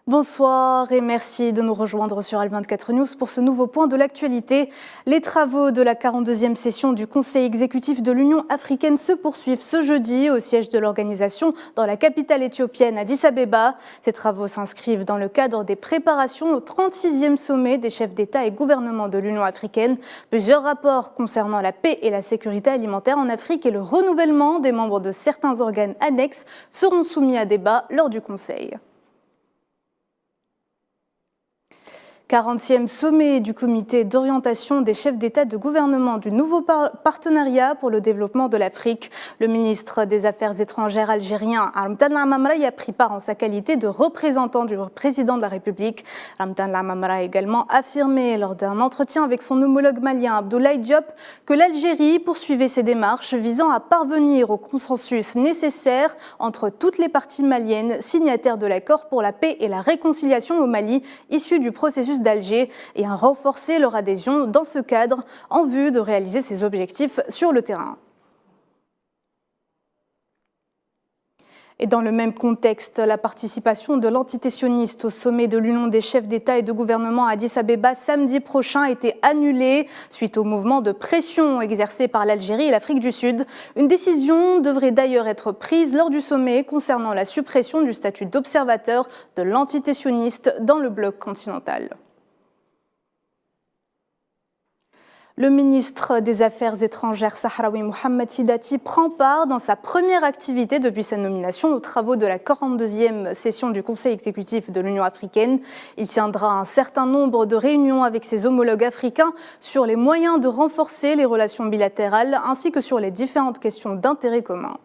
Bonsoir et merci de nous rejoindre sur Al24 News pour ce nouveau point de l'actualité. Les travaux de la 42e session du Conseil exécutif de l'Union africaine se poursuivent ce jeudi au siège de l'organisation dans la capitale éthiopienne Addis Abeba. Ces travaux s'inscrivent dans le cadre des préparations au 36e sommet des chefs d'État et gouvernement de l'Union africaine. Plusieurs rapports concernant la paix et la sécurité alimentaire en Afrique et le renouvellement des membres de certains organes annexes seront soumis à débat lors du Conseil. 40e sommet du comité d'orientation des chefs d'État et de gouvernement du nouveau partenariat pour le développement de l'Afrique. Le ministre des Affaires étrangères algérien Ramdan Lamamra y a pris part en sa qualité de représentant du président de la République. Ramdan Lamamra a également affirmé lors d'un entretien avec son homologue malien Abdoulaye Diop que l'Algérie poursuivait ses démarches visant à parvenir au consensus nécessaire entre toutes les parties maliennes signataires de l'accord pour la paix et la réconciliation au Mali issu du processus d'Alger et à renforcer leur adhésion dans ce cadre en vue de réaliser ces objectifs sur le terrain. Et dans le même contexte, la participation de l'entité sioniste au sommet de l'Union des chefs d'État et de gouvernement à Addis Abeba samedi prochain a été annulée suite au mouvement de pression exercé par l'Algérie et l'Afrique du Sud. Une décision devrait d'ailleurs être prise lors du sommet concernant la suppression du statut d'observateur de l'entité sioniste dans le bloc continental. Le ministre des Affaires étrangères sahraoui Mohamed Sidati prend part dans sa première activité depuis sa nomination aux travaux de la 42e session du Conseil exécutif de l'Union africaine. Il tiendra un certain nombre de réunions avec ses homologues africains sur les moyens de renforcer les relations bilatérales ainsi que sur les différentes questions d'intérêt commun.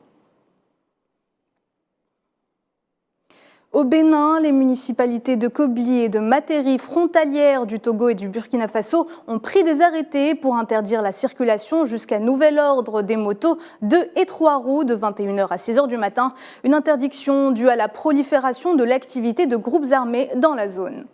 Au Bénin, les municipalités de Kobli et de Matéri, frontalières du Togo et du Burkina Faso, ont pris des arrêtés pour interdire la circulation jusqu'à nouvel ordre des motos 2 et 3 roues de 21h à 6h du matin. Une interdiction due à la prolifération de l'activité de groupes armés dans la zone.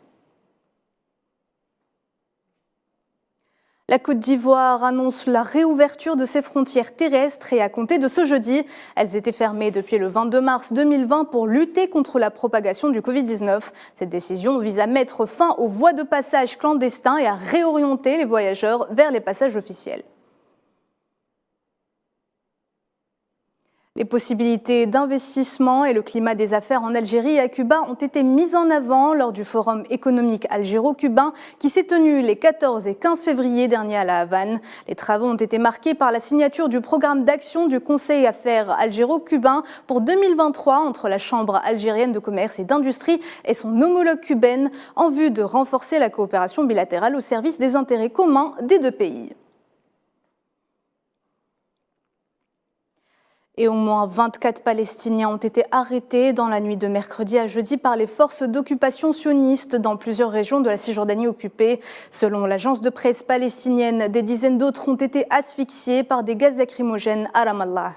La Côte d'Ivoire annonce la réouverture de ses frontières terrestres et à compter de ce jeudi, elles étaient fermées depuis le 22 mars 2020 pour lutter contre la propagation du Covid-19. Cette décision vise à mettre fin aux voies de passage clandestins et à réorienter les voyageurs vers les passages officiels. Les possibilités d'investissement et le climat des affaires en Algérie et à Cuba ont été mises en avant lors du forum économique algéro-cubain qui s'est tenu les 14 et 15 février dernier à La Havane. Les travaux ont été marqués par la signature du programme d'action du Conseil Affaires algéro-cubain pour 2023 entre la Chambre algérienne de commerce et d'industrie et son homologue cubaine en vue de renforcer la coopération bilatérale au service des intérêts communs des deux pays. Et au moins 24 Palestiniens ont été arrêtés dans la nuit de mercredi à jeudi par les forces d'occupation sionistes dans plusieurs régions de la Cisjordanie occupée. Selon l'agence de presse palestinienne, des dizaines d'autres ont été asphyxiés par des gaz lacrymogènes à Ramallah.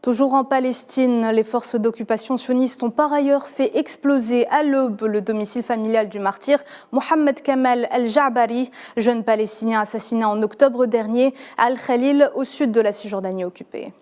Toujours en Palestine, les forces d'occupation sionistes ont par ailleurs fait exploser à l'aube le domicile familial du martyr Mohamed Kamal El-Ja'bari, jeune palestinien assassiné en octobre dernier à Al-Khalil, au sud de la Cisjordanie occupée.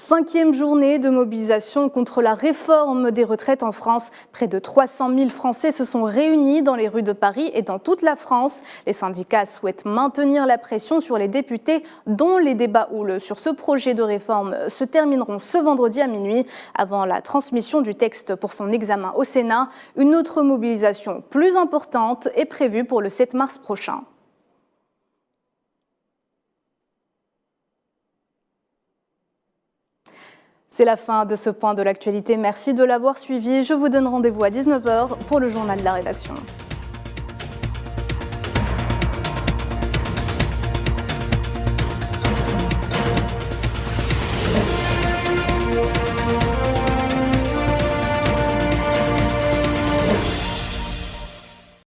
5e journée de mobilisation contre la réforme des retraites en France. Près de 300 000 Français se sont réunis dans les rues de Paris et dans toute la France. Les syndicats souhaitent maintenir la pression sur les députés dont les débats houleux sur ce projet de réforme se termineront ce vendredi à minuit avant la transmission du texte pour son examen au Sénat. Une autre mobilisation plus importante est prévue pour le 7 mars prochain. C'est la fin de ce point de l'actualité. Merci de l'avoir suivi. Je vous donne rendez-vous à 19h pour le journal de la rédaction.